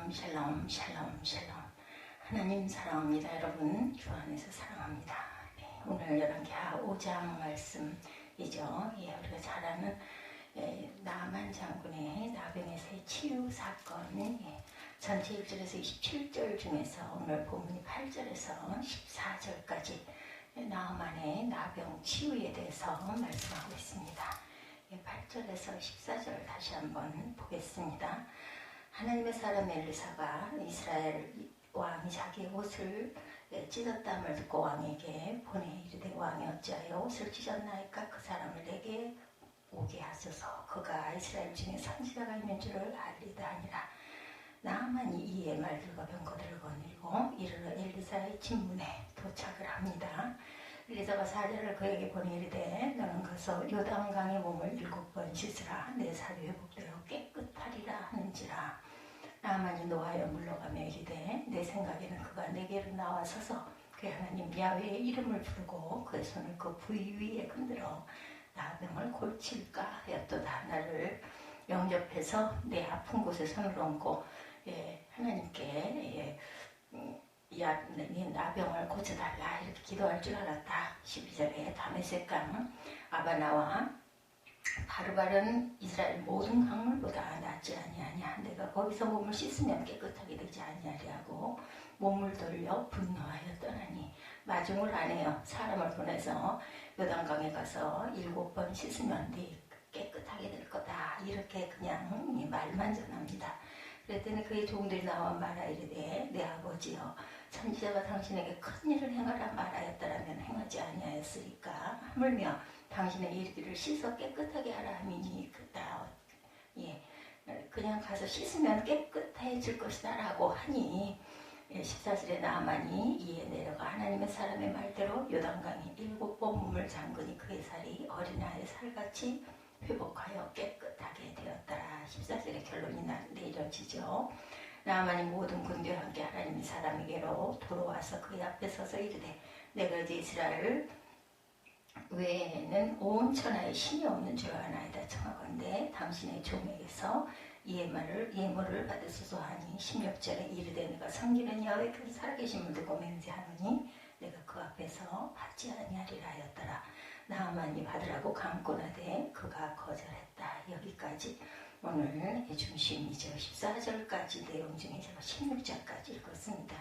샬롬 샬롬 샬롬 샬롬. 하나님 사랑합니다. 여러분 주 안에서 사랑합니다. 오늘 열왕기하 5장 말씀이죠. 우리가 잘 아는 나만 장군의 나병에서의 치유 사건, 전체 1절에서 27절 중에서 오늘 본문이 8절에서 14절까지 나만의 나병 치유에 대해서 말씀하고 있습니다. 8절에서 14절 다시 한번 보겠습니다. 하나님의 사람 엘리사가 이스라엘 왕이 자기의 옷을 찢었다함을 듣고 왕에게 보내 이르되 왕이 어찌하여 옷을 찢었나이까 그 사람을 내게 오게 하소서. 그가 이스라엘 중에 선지자가 있는 줄을 알리다 하니라. 나만이 이에 말들과 병거들을 거느리고 이르러 엘리사의 진문에 도착을 합니다. 엘리사가 사자를 그에게 보내 이르되 너는 가서 요단강에 몸을 7번 씻으라. 내 살이 회복되어 깨끗하리라 하는지라. 나만이 노하여 물러가며 이르되 내 생각에는 그가 내게로 나와서서 그의 하나님 야훼의 이름을 부르고 그의 손을 그 부위 위에 흔들어 나병을 골칠까 하였도다. 나를 영접해서 내 아픈 곳에 손을 얹고 하나님께 네 나병을 고쳐달라 이렇게 기도할 줄 알았다. 12절에 다메섹강 아바나와 바르바른 이스라엘 모든 강물보다 낫지 아니하냐. 내가 거기서 몸을 씻으면 깨끗하게 되지 아니하리하고 몸을 돌려 분노하여 떠나니 마중을 안 해요. 사람을 보내서 요단강에 가서 7번 씻으면 네 깨끗하게 될 거다. 이렇게 그냥 말만 전합니다. 그랬더니 그의 종들이 나와 말하 이르되 내 아버지여 선지자가 당신에게 큰 일을 행하라 말하였더라면 행하지 아니하였으리까. 하물며 당신의 이르기를 씻어 깨끗하게 하라 함이니 그다. 그냥 가서 씻으면 깨끗해질 것이다 라고 하니 14절에 나만이 이에 내려가 하나님의 사람의 말대로 요단강에 7번 몸을 잠그니 그의 살이 어린아이의 살같이 회복하여 깨끗하게 되었더라. 14절의 결론이 내려지죠. 나만이 모든 군대와 함께 하나님의 사람에게로 돌아와서 그의 앞에 서서 이르되 내가 이제 이스라엘 외에는 온 천하에 신이 없는 줄 아나이다. 청하건대 당신의 종에게서 예물을 받으소서 하니 16절에 이르되 내가 섬기는 야훼 그 살아계심을 두고 맹세하노니 내가 그 앞에서 받지 아니하리라 하였더라. 나만이 받으라고 강권하되 그가 거절했다. 여기까지 오늘 중심이죠. 14절까지 내용 중에 제가 16절까지 읽었습니다.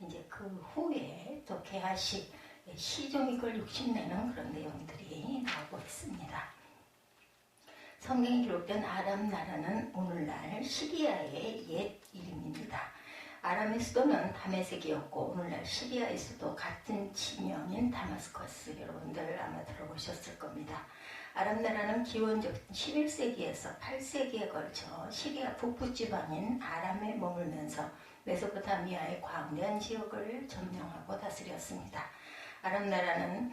이제 그 후에 또 게하시 시종이 걸 욕심내는 그런 내용들이 나오고 있습니다. 성경에 기록된 아람 나라는 오늘날 시리아의 옛 이름입니다. 아람의 수도는 다메섹이었고 오늘날 시리아의 수도 같은 지명인 다마스커스. 여러분들 아마 들어보셨을 겁니다. 아람 나라는 기원적 11세기에서 8세기에 걸쳐 시리아 북부지방인 아람에 머물면서 메소포타미아의 광대한 지역을 점령하고 다스렸습니다. 아람 나라는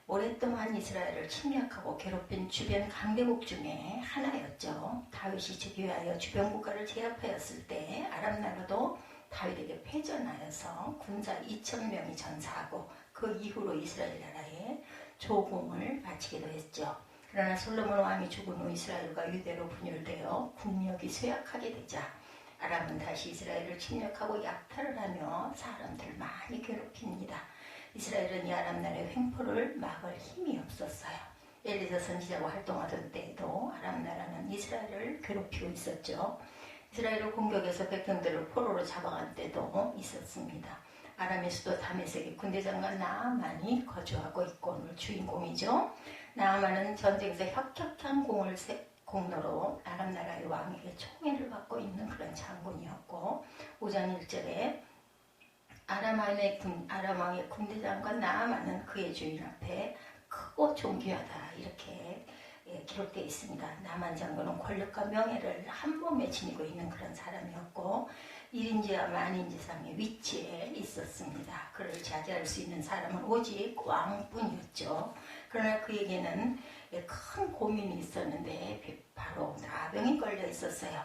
오랫동안 이스라엘을 침략하고 괴롭힌 주변 강대국 중에 하나였죠. 다윗이 즉위하여 주변 국가를 제압하였을 때 아람 나라도 다윗에게 패전하여서 군사 2,000명이 전사하고 그 이후로 이스라엘 나라에 조공을 바치기도 했죠. 그러나 솔로몬 왕이 죽은 후 이스라엘과 유대로 분열되어 국력이 쇠약하게 되자 아람은 다시 이스라엘을 침략하고 약탈을 하며 사람들을 많이 괴롭힙니다. 이스라엘은 이 아람 나라의 횡포를 막을 힘이 없었어요. 엘리사 선지자가 활동하던 때에도 아람 나라는 이스라엘을 괴롭히고 있었죠. 이스라엘을 공격해서 백성들을 포로로 잡아간 때도 있었습니다. 아람의 수도 다메섹의 군대장관 나아만이 거주하고 있고 오늘 주인공이죠. 나아만은 전쟁에서 혁혁한 공로로 아람 나라의 왕에게 총애를 받고 있는 그런 장군이었고 5장 1절에 아람 왕의 군대장관 나아만은 그의 주인 앞에 크고 존귀하다 이렇게 기록되어 있습니다. 나만 장군은 권력과 명예를 한 몸에 지니고 있는 그런 사람이었고 1인지와 만인지상의 위치에 있었습니다. 그를 차지할 수 있는 사람은 오직 왕뿐이었죠. 그러나 그에게는 큰 고민이 있었는데 바로 나병이 걸려 있었어요.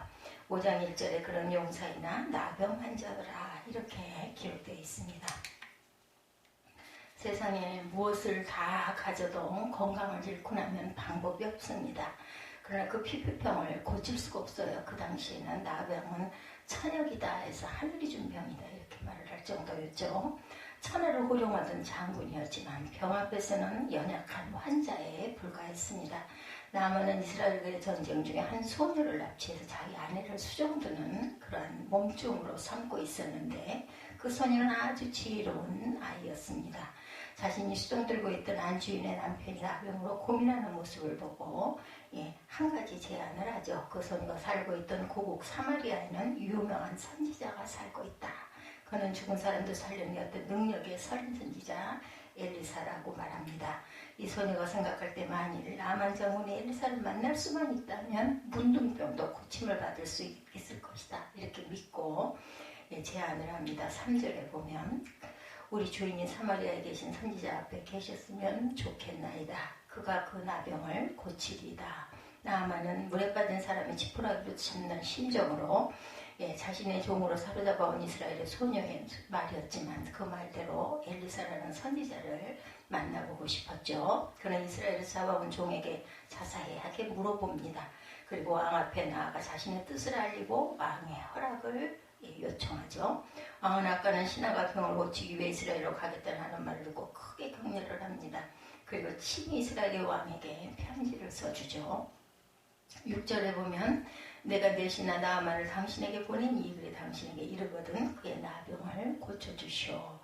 5장 1절에 그런 용사이나 나병 환자더라 이렇게 기록되어 있습니다. 세상에 무엇을 다 가져도 건강을 잃고 나면 방법이 없습니다. 그러나 그 피부병을 고칠 수가 없어요. 그 당시에는 나병은 천역이다 해서 하늘이 준 병이다 이렇게 말을 할 정도였죠. 천하를 호령하던 장군이었지만 병 앞에서는 연약한 환자에 불과했습니다. 나만은 이스라엘과의 전쟁 중에 한 소녀를 납치해서 자기 아내를 수종드는 그러한 몸종으로 삼고 있었는데 그 소녀는 아주 지혜로운 아이였습니다. 자신이 수종들고 있던 안주인의 남편이 나병으로 고민하는 모습을 보고 한 가지 제안을 하죠. 그 소녀가 살고 있던 고국 사마리아에는 유명한 선지자가 살고 있다. 그는 죽은 사람도 살리는 어떤 능력의 서린 선지자 엘리사라고 말합니다. 이 소녀가 생각할 때 만일 나만 장군이 엘리사를 만날 수만 있다면 문둥병도 고침을 받을 수 있을 것이다. 이렇게 믿고 제안을 합니다. 3절에 보면 우리 주인이 사마리아에 계신 선지자 앞에 계셨으면 좋겠나이다. 그가 그 나병을 고치리이다. 나아만은 물에 빠진 사람이 지푸라기로 잡는 심정으로 자신의 종으로 사로잡아온 이스라엘의 소녀의 말이었지만 그 말대로 엘리사라는 선지자를 만나보고 싶었죠. 그는 이스라엘을 잡아온 종에게 자세하게 물어봅니다. 그리고 왕 앞에 나아가 자신의 뜻을 알리고 왕의 허락을 요청하죠. 왕은 아까는 신하가 병을 고치기 위해 이스라엘로 가겠다는 하는 말을 듣고 크게 격려를 합니다. 그리고 친히 이스라엘의 왕에게 편지를 써주죠. 6절에 보면 내가 대신하 나아만을 당신에게 보낸 이 글이 당신에게 이르거든 그의 나병을 고쳐주시오.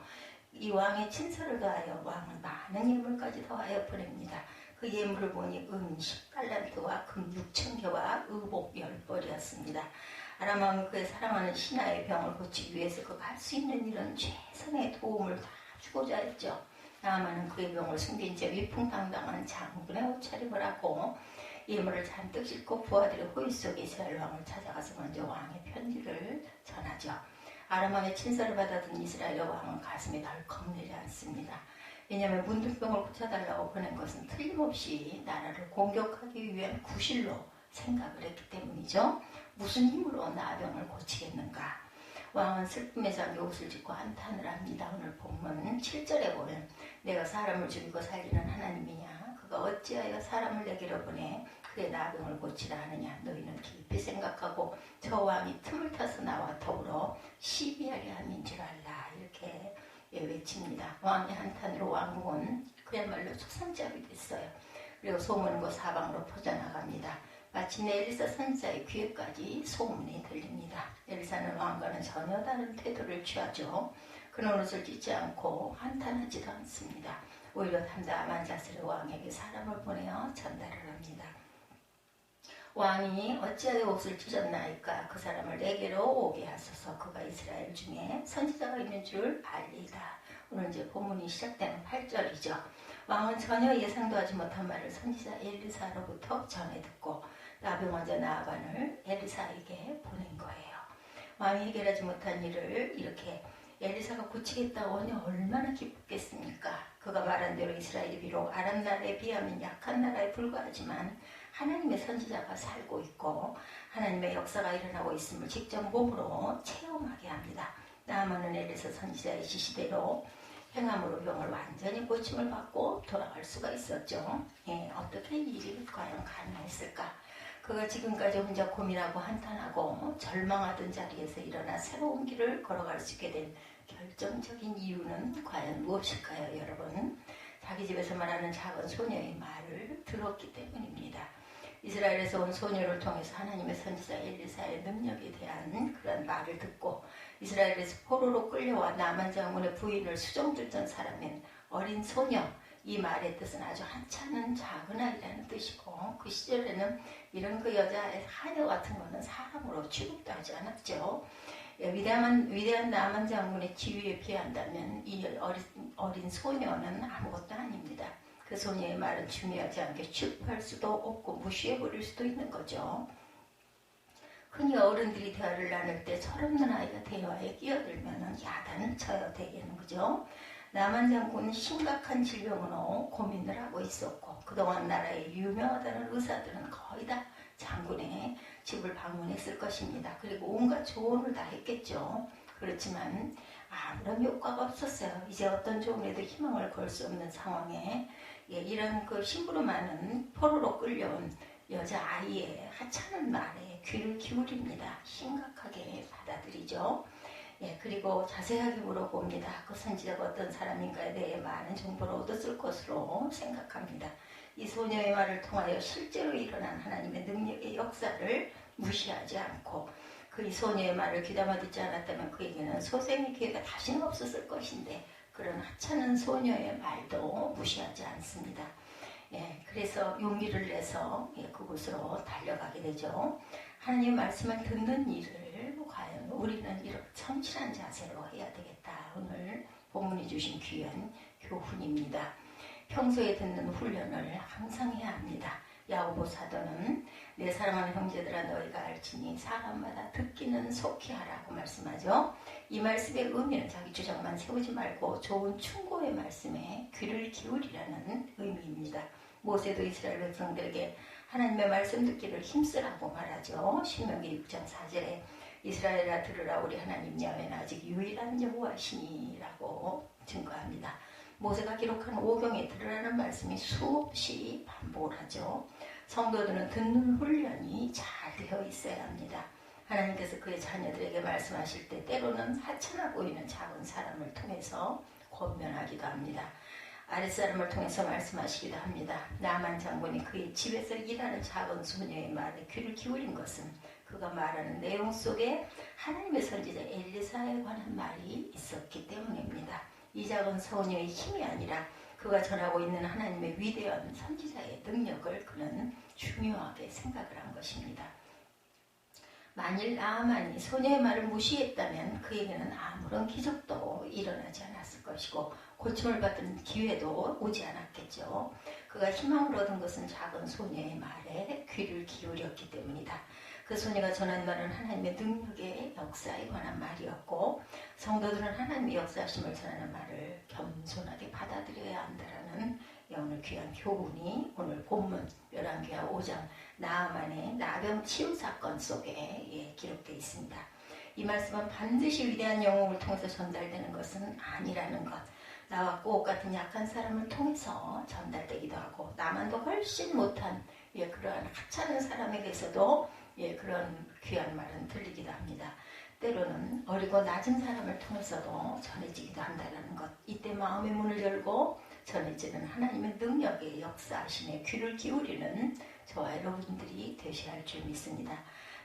이 왕의 친서를 더하여 왕은 많은 예물까지 더하여 보냅니다. 그 예물을 보니 은 10달란트와 금 6,000개와 의복 10벌이었습니다. 아람 왕은 그의 사랑하는 신하의 병을 고치기 위해서 그가 할 수 있는 일은 최선의 도움을 다 주고자 했죠. 나아만은 그의 병을 숨긴 채 위풍당당한 장군의 옷차림을 하고 예물을 잔뜩 싣고 부하들의 호의 속에 이스라엘 왕을 찾아가서 먼저 왕의 편지를 전하죠. 아람 왕의 친서를 받아든 이스라엘 왕은 가슴이 덜컥 내려앉습니다. 왜냐하면 문둥병을 고쳐달라고 보낸 것은 틀림없이 나라를 공격하기 위한 구실로 생각을 했기 때문이죠. 무슨 힘으로 나병을 고치겠는가. 왕은 슬픔에 잠겨 옷을 찢고 한탄을 합니다. 오늘 본문 7절에 보면 내가 사람을 죽이고 살리는 하나님이냐. 그가 어찌하여 사람을 내게로 보내 그의 나병을 고치라 하느냐. 너희는 깊이 생각하고 저 왕이 틈을 타서 나와 더불어 시비하려 함인 줄 알라. 이렇게 외칩니다. 왕의 한탄으로 왕국은 그야말로 초상잡이 됐어요. 그리고 소문은 그 사방으로 퍼져나갑니다. 마침내 엘리사 선지자의 귀에까지 소문이 들립니다. 엘리사는 왕과는 전혀 다른 태도를 취하죠. 그는 옷을 찢지 않고 한탄하지도 않습니다. 오히려 담담한 자세로 왕에게 사람을 보내어 전달을 합니다. 왕이 어찌하여 옷을 찢었나이까. 그 사람을 내게로 오게 하소서. 그가 이스라엘 중에 선지자가 있는 줄 알리이다. 오늘 이제 본문이 시작되는 8절이죠. 왕은 전혀 예상도 하지 못한 말을 선지자 엘리사로부터 전해 듣고 나병 환자 나아반을 엘리사에게 보낸 거예요. 왕이 해결하지 못한 일을 이렇게 엘리사가 고치겠다고 하니 얼마나 기쁘겠습니까? 그가 말한 대로 이스라엘이 비록 아람 나라에 비하면 약한 나라에 불과하지만 하나님의 선지자가 살고 있고 하나님의 역사가 일어나고 있음을 직접 몸으로 체험하게 합니다. 나아만은 엘리사 선지자의 지시대로 행함으로 병을 완전히 고침을 받고 돌아갈 수가 있었죠. 어떻게 이 일이 과연 가능했을까? 그가 지금까지 혼자 고민하고 한탄하고 절망하던 자리에서 일어나 새로운 길을 걸어갈 수 있게 된 결정적인 이유는 과연 무엇일까요, 여러분? 자기 집에서 말하는 작은 소녀의 말을 들었기 때문입니다. 이스라엘에서 온 소녀를 통해서 하나님의 선지자 엘리사의 능력에 대한 그런 말을 듣고 이스라엘에서 포로로 끌려와 나만 장군의 부인을 수종주던 사람인 어린 소녀, 이 말의 뜻은 아주 한찮은 작은 아이라는 뜻이고 그 시절에는 이런 그 여자의 하녀 같은 거는 사람으로 취급도 하지 않았죠. 위대한 나만 장군의 지위에 비한다면 이 어린 소녀는 아무것도 아닙니다. 그 소녀의 말은 중요하지 않게 취급할 수도 없고 무시해버릴 수도 있는 거죠. 흔히 어른들이 대화를 나눌 때 철없는 아이가 대화에 끼어들면 야단을 쳐야 되겠는 거죠. 나만 장군은 심각한 질병으로 고민을 하고 있었고 그동안 나라에 유명하다는 의사들은 거의 다 장군의 집을 방문했을 것입니다. 그리고 온갖 조언을 다 했겠죠. 그렇지만 아무런 효과가 없었어요. 이제 어떤 조언에도 희망을 걸 수 없는 상황에 이런 그 심부름 많은 포로로 끌려온 여자아이의 하찮은 말에 귀를 기울입니다. 심각하게 받아들이죠. 그리고 자세하게 물어봅니다. 그 선지자가 어떤 사람인가에 대해 많은 정보를 얻었을 것으로 생각합니다. 이 소녀의 말을 통하여 실제로 일어난 하나님의 능력의 역사를 무시하지 않고 그 이 소녀의 말을 귀담아 듣지 않았다면 그에게는 소생의 기회가 다시는 없었을 것인데 그런 하찮은 소녀의 말도 무시하지 않습니다. 그래서 용기를 내서 그곳으로 달려가게 되죠. 하나님의 말씀을 듣는 일을 과연 우리는 이렇게 성실한 자세로 해야 되겠다. 오늘 본문이 주신 귀한 교훈입니다. 평소에 듣는 훈련을 항상 해야 합니다. 야고보 사도는 내 사랑하는 형제들아 너희가 알지니 사람마다 듣기는 속히 하라고 말씀하죠. 이 말씀의 의미는 자기 주장만 세우지 말고 좋은 충고의 말씀에 귀를 기울이라는 의미입니다. 모세도 이스라엘 백성들에게 하나님의 말씀 듣기를 힘쓰라고 말하죠. 신명기 6장 4절에 이스라엘아 들으라 우리 하나님 야훼는 아직 유일한 여호와시니라고 증거합니다. 모세가 기록한 오경에 들으라는 말씀이 수없이 반복을 하죠. 성도들은 듣는 훈련이 잘 되어 있어야 합니다. 하나님께서 그의 자녀들에게 말씀하실 때 때로는 하찮아 보이는 작은 사람을 통해서 권면하기도 합니다. 아랫사람을 통해서 말씀하시기도 합니다. 나만 장군이 그의 집에서 일하는 작은 소녀의 말에 귀를 기울인 것은 그가 말하는 내용 속에 하나님의 선지자 엘리사에 관한 말이 있었기 때문입니다. 이 작은 소녀의 힘이 아니라 그가 전하고 있는 하나님의 위대한 선지자의 능력을 그는 중요하게 생각을 한 것입니다. 만일 나아만이 소녀의 말을 무시했다면 그에게는 아무런 기적도 일어나지 않았을 것이고 고침을 받은 기회도 오지 않았겠죠. 그가 희망을 얻은 것은 작은 소녀의 말에 귀를 기울였기 때문이다. 그 소녀가 전한 말은 하나님의 능력의 역사에 관한 말이었고 성도들은 하나님의 역사심을 전하는 말을 겸손하게 받아들여야 한다는 오늘 귀한 교훈이 오늘 본문 열왕기하 5장 나아만의 나병 치유 사건 속에 기록되어 있습니다. 이 말씀은 반드시 위대한 영웅을 통해서 전달되는 것은 아니라는 것. 나와 꼭 같은 약한 사람을 통해서 전달되기도 하고 나만도 훨씬 못한 그러한 하찮은 사람에게서도 그런 귀한 말은 들리기도 합니다. 때로는 어리고 낮은 사람을 통해서도 전해지기도 한다는 것. 이때 마음의 문을 열고 전해지는 하나님의 능력의 역사하심에 귀를 기울이는 저와 여러분들이 되셔야 할 줄 믿습니다.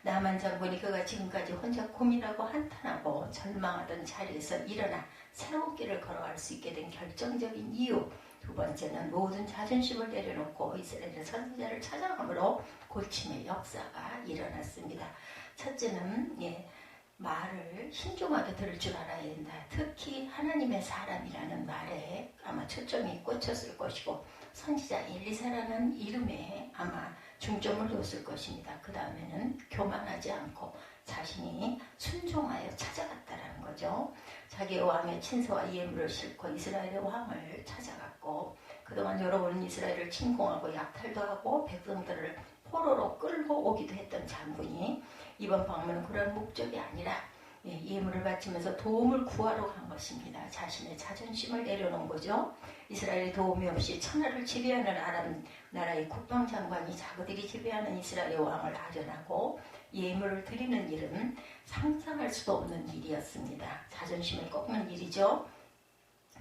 나만 장군이 그가 지금까지 혼자 고민하고 한탄하고 절망하던 자리에서 일어나 새로운 길을 걸어갈 수 있게 된 결정적인 이유. 두 번째는 모든 자존심을 내려놓고 이스라엘의 선지자를 찾아감으로 고침의 역사가 일어났습니다. 첫째는 말을 신중하게 들을 줄 알아야 된다. 특히 하나님의 사람이라는 말에 아마 초점이 꽂혔을 것이고 선지자 엘리사라는 이름에 아마 중점을 뒀을 것입니다. 그 다음에는 교만하지 않고 자신이 순종하여 찾아갔다라는 거죠. 자기의 왕의 친서와 예물을 싣고 이스라엘의 왕을 찾아갔고 그동안 여러 번 이스라엘을 침공하고 약탈도 하고 백성들을 포로로 끌고 오기도 했던 장군이 이번 방문은 그런 목적이 아니라 예물을 바치면서 도움을 구하러 간 것입니다. 자신의 자존심을 내려놓은 거죠. 이스라엘이 도움이 없이 천하를 지배하는 아람 나라의 국방장관이 자기들이 지배하는 이스라엘의 왕을 아련하고 예물을 드리는 일은 상상할 수도 없는 일이었습니다. 자존심을 꺾는 일이죠.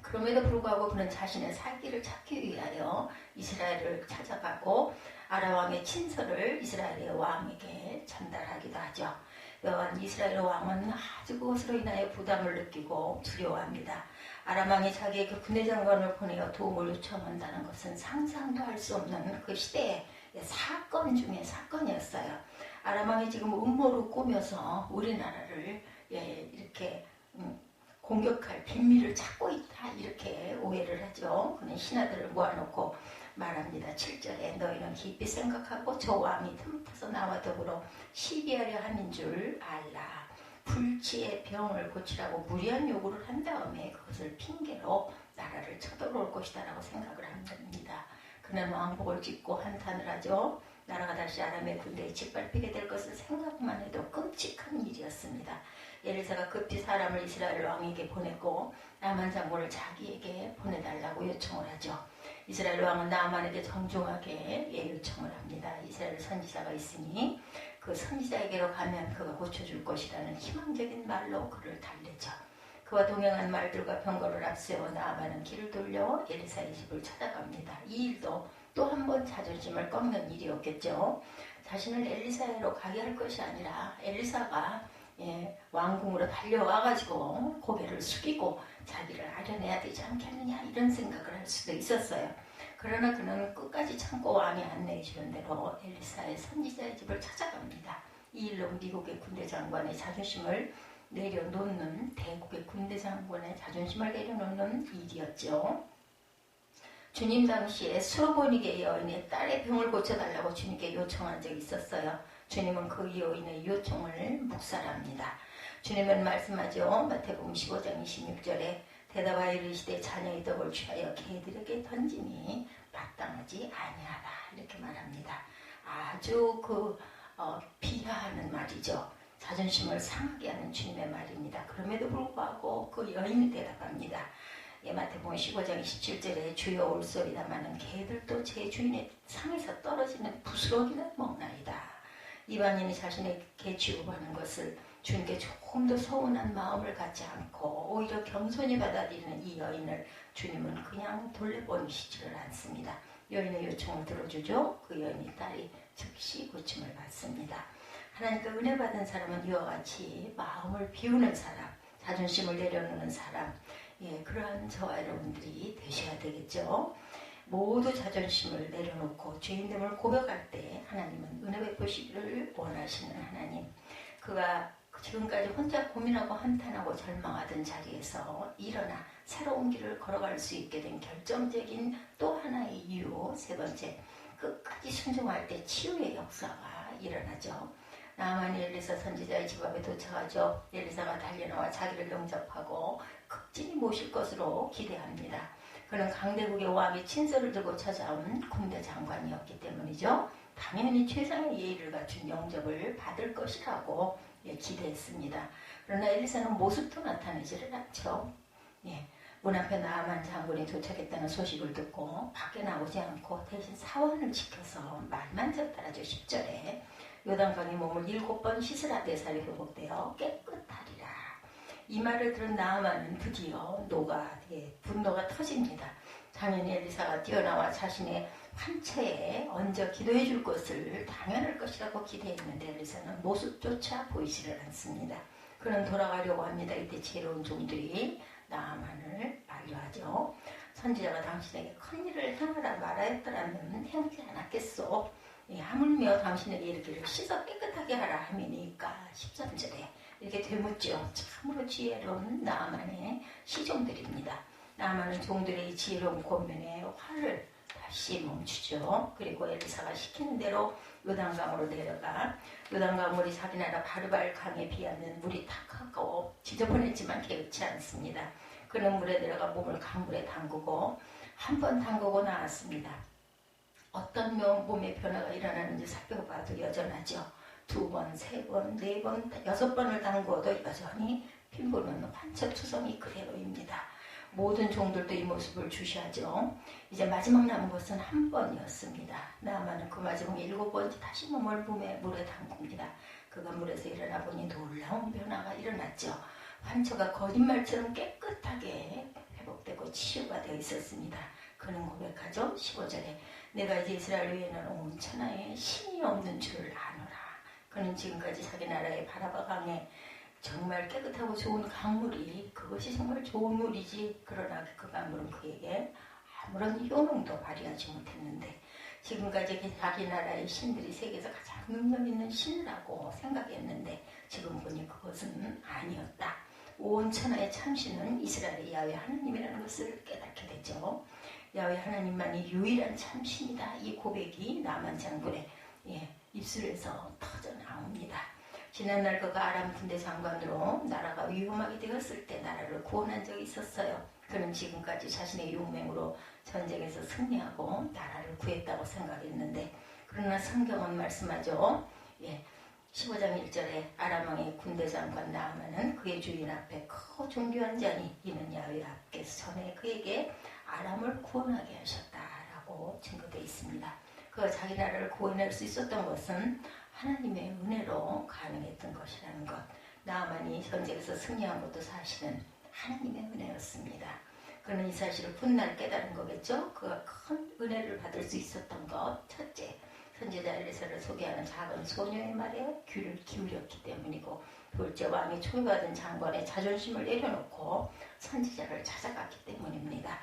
그럼에도 불구하고 그는 자신의 살 길을 찾기 위하여 이스라엘을 찾아가고 아람 왕의 친서를 이스라엘의 왕에게 전달하기도 하죠. 여호와는 이스라엘 왕은 아주 그것으로 인하여 부담을 느끼고 두려워합니다. 아람 왕이 자기에게 군대 장관을 보내어 도움을 요청한다는 것은 상상도 할 수 없는 그 시대의 사건 중에 사건이었어요. 아람 왕이 지금 음모를 꾸며서 우리나라를 이렇게 공격할 빈미를 찾고 있다 이렇게 오해를 하죠. 그는 신하들을 모아놓고 말합니다. 7절에 너희는 깊이 생각하고 저 왕이 틈타서 나와 더불어 시비하려 함인 줄 알라. 불치의 병을 고치라고 무리한 요구를 한 다음에 그것을 핑계로 나라를 쳐들어올 것이다 라고 생각을 합니다. 그는 왕복을 짓고 한탄을 하죠. 나라가 다시 아람의 군대에 짓밟히게 될 것을 생각만 해도 끔찍한 일이었습니다. 엘리사가 급히 사람을 이스라엘 왕에게 보냈고 나만 장군을 자기에게 보내달라고 요청을 하죠. 이스라엘 왕은 나아만에게 정중하게 요청을 합니다. 이스라엘 선지자가 있으니 그 선지자에게로 가면 그가 고쳐줄 것이라는 희망적인 말로 그를 달래죠. 그와 동행한 말들과 병거를 앞세워 나아만은 길을 돌려 엘리사의 집을 찾아갑니다. 이 일도 또 한 번 자존심을 꺾는 일이었겠죠. 자신을 엘리사로 가게 할 것이 아니라 엘리사가 왕궁으로 달려와가지고 고개를 숙이고 자기를 아련해야 되지 않겠느냐 이런 생각을 할 수도 있었어요. 그러나 그는 끝까지 참고 왕이 안내해 주는 대로 엘리사의 선지자의 집을 찾아갑니다. 이 일로 미국의 군대 장관의 자존심을 내려놓는 대국의 군대 장관의 자존심을 내려놓는 일이었죠. 주님 당시에 수로보니게 여인의 딸의 병을 고쳐달라고 주님께 요청한 적이 있었어요. 주님은 그 여인의 요청을 묵살합니다. 주님은 말씀하죠. 마태복음 15장 26절에 대답하여 이르시되 자녀의 떡을 취하여 개들에게 던지니 마땅하지 아니하다 이렇게 말합니다. 아주 비하하는 말이죠. 자존심을 상하게 하는 주님의 말입니다. 그럼에도 불구하고 그 여인이 대답합니다. 마태복음 15장 27절에 주여 올소리다마는 개들도 제 주인의 상에서 떨어지는 부스러기는 먹나이다. 이방인이 자신의 개 취급하는 것을 주님께 조금 더 서운한 마음을 갖지 않고 오히려 겸손히 받아들이는 이 여인을 주님은 그냥 돌려보내시지를 않습니다. 여인의 요청을 들어주죠. 그 여인의 딸이 즉시 고침을 받습니다. 하나님께 은혜 받은 사람은 이와 같이 마음을 비우는 사람, 자존심을 내려놓는 사람, 그러한 저와 여러분들이 되셔야 되겠죠. 모두 자존심을 내려놓고 죄인됨을 고백할 때 하나님은 은혜 베푸시기를 원하시는 하나님. 그가 지금까지 혼자 고민하고 한탄하고 절망하던 자리에서 일어나 새로운 길을 걸어갈 수 있게 된 결정적인 또 하나의 이유, 세 번째, 끝까지 순종할 때 치유의 역사가 일어나죠. 나아만이 엘리사 선지자의 집 앞에 도착하죠. 엘리사가 달려나와 자기를 영접하고 극진히 모실 것으로 기대합니다. 그는 강대국의 왕이 친서를 들고 찾아온 군대 장관이었기 때문이죠. 당연히 최상의 예의를 갖춘 영접을 받을 것이라고 기대했습니다. 그러나 엘리사는 모습도 나타내지를 않죠. 문 앞에 나아만 장군이 도착했다는 소식을 듣고 밖에 나오지 않고 대신 사원을 지켜서 말만 전달하죠. 10절에 요단강에 몸을 7번 씻으라 내 살이 회복되어 깨끗하리라. 이 말을 들은 나아만은 드디어 분노가 터집니다. 당연히 엘리사가 뛰어나와 자신의 환처에 얹어 기도해 줄 것을 당연할 것이라고 기대했는데 엘리사는 모습조차 보이지를 않습니다. 그는 돌아가려고 합니다. 이때 지혜로운 종들이 나아만을 만류하죠. 선지자가 당신에게 큰 일을 행하라 말하였더라면 행하지 않았겠소. 하물며 당신에게 이르기를 씻어 깨끗하게 하라 함이니까 13절에 이렇게 되묻죠. 참으로 지혜로운 나아만의 시종들입니다. 나아만은 종들의 지혜로운 권면에 화를 다시 멈추죠. 그리고 엘리사가 시키는 대로 요단강으로 내려가 요단강물이 자기 나라 바르발 강에 비하면 물이 탁하고 지저분했지만 개의치 않습니다. 그는 물에 내려가 몸을 강물에 담그고 한 번 담그고 나왔습니다. 어떤 몸의 변화가 일어나는지 살펴봐도 여전하죠. 2번, 3번, 4번, 6번을 담그어도 여전히 핀부는 환처투성이 그대로입니다. 모든 종들도 이 모습을 주시하죠. 이제 마지막 남은 것은 한 번이었습니다. 나아만은 그 마지막 7번째 다시 몸을 물에 담굽니다. 그가 물에서 일어나 보니 놀라운 변화가 일어났죠. 환처가 거짓말처럼 깨끗하게 회복되고 치유가 되어 있었습니다. 그는 고백하죠. 15절에 내가 이제 이스라엘 위에는 온 천하에 신이 없는 줄을 아노라. 그는 지금까지 자기 나라의 바라바 강에 정말 깨끗하고 좋은 강물이 그것이 정말 좋은 물이지 그러나 그 강물은 그에게 아무런 효능도 발휘하지 못했는데 지금까지 자기 나라의 신들이 세계에서 가장 능력 있는 신이라고 생각했는데 지금 보니 그것은 아니었다. 온 천하의 참신은 이스라엘의 야훼 하나님이라는 것을 깨닫게 되죠. 야훼 하나님만이 유일한 참신이다. 이 고백이 나만 장군의 입술에서 터져 나옵니다. 지난날 그가 아람 군대 장관으로 나라가 위험하게 되었을 때 나라를 구원한 적이 있었어요. 그는 지금까지 자신의 용맹으로 전쟁에서 승리하고 나라를 구했다고 생각했는데 그러나 성경은 말씀하죠. 15장 1절에 아람 왕의 군대 장관 나아만은 그의 주인 앞에 크고 존귀한 자니 이는 야훼 앞께서 전에 그에게 아람을 구원하게 하셨다. 있다고 증거되어 있습니다. 그 자기 나라를 구원할 수 있었던 것은 하나님의 은혜로 가능했던 것이라는 것. 나아만이 전쟁에서 승리한 것도 사실은 하나님의 은혜였습니다. 그는 이 사실을 훗날 깨달은 거겠죠. 그가 큰 은혜를 받을 수 있었던 것. 첫째, 선지자 엘리사를 소개하는 작은 소녀의 말에 귀를 기울였기 때문이고, 둘째, 왕이 초기받은 장관의 자존심을 내려놓고 선지자를 찾아갔기 때문입니다.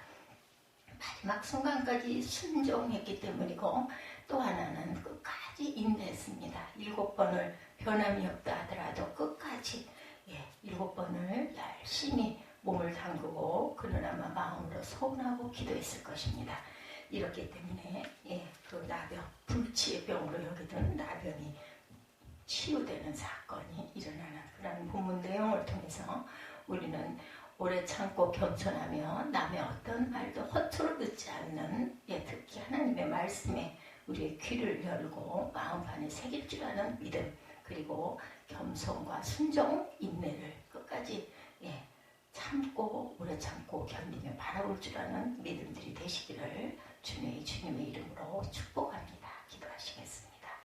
마지막 순간까지 순종했기 때문이고, 또 하나는 끝까지 인내했습니다. 7번을 변함이 없다 하더라도 끝까지 7번을 열심히 몸을 담그고 그는 아마 마음으로 소원하고 기도했을 것입니다. 이렇기 때문에 그 나병, 불치의 병으로 여기던 나병이 치유되는 사건이 일어나는 그런 본문 내용을 통해서 우리는 오래 참고 겸손하며 남의 어떤 말도 허투루 듣지 않는 특히 하나님의 말씀에 우리의 귀를 열고 마음판에 새길 줄 아는 믿음, 그리고 겸손과 순종, 인내를 끝까지 참고 오래 참고 견디며 바라볼 줄 아는 믿음들이 되시기를 주님의 이름으로 축복합니다.